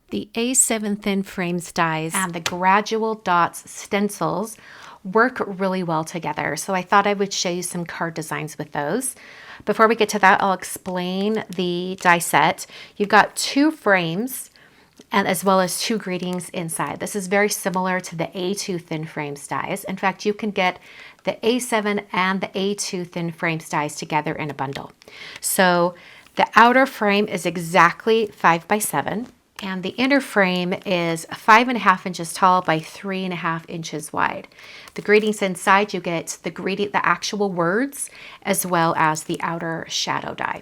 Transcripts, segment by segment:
The A7 thin frames dies and the Gradual Dots Stencils work really well together. So I thought I would show you some card designs with those. Before we get to that, I'll explain the die set. You've got 2 frames and as well as 2 greetings inside. This is very similar to the A2 thin frames dies. In fact, you can get the A7 and the A2 thin frames dies together in a bundle. So the outer frame is exactly 5 by 7. And the inner frame is 5.5 inches tall by 3.5 inches wide. The greetings inside, you get the actual words, as well as the outer shadow die.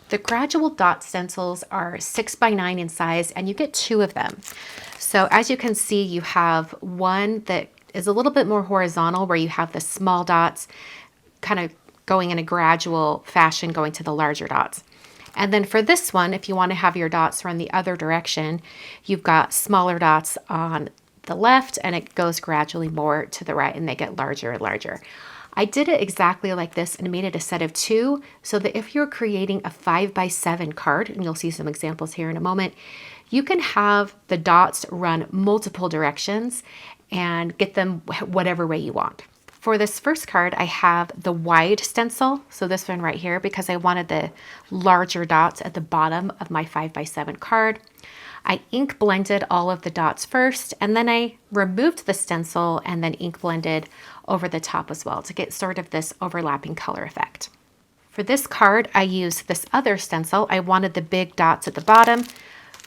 The Gradual Dot Stencils are 6 by 9 in size, and you get 2 of them. So as you can see, you have one that is a little bit more horizontal, where you have the small dots kind of going in a gradual fashion, going to the larger dots. And then for this one, if you want to have your dots run the other direction, you've got smaller dots on the left and it goes gradually more to the right and they get larger and larger. I did it exactly like this and made it a set of 2 so that if you're creating a 5 by 7 card, and you'll see some examples here in a moment, you can have the dots run multiple directions and get them whatever way you want. For this first card, I have the wide stencil, so this one right here, because I wanted the larger dots at the bottom of my 5 by 7 card. I ink blended all of the dots first, and then I removed the stencil and then ink blended over the top as well to get sort of this overlapping color effect. For this card, I used this other stencil. I wanted the big dots at the bottom,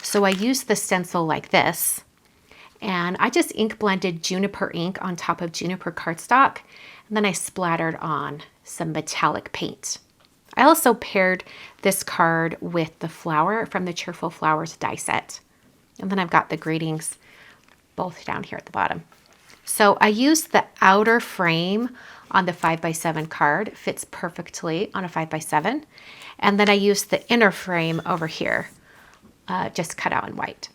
so I used the stencil like this. And I just ink blended juniper ink on top of juniper cardstock, and then I splattered on some metallic paint. I also paired this card with the flower from the Cheerful Flowers die set. And then I've got the greetings both down here at the bottom. So I used the outer frame on the 5 by 7 card. It fits perfectly on a 5 by 7. And then I used the inner frame over here, just cut out in white.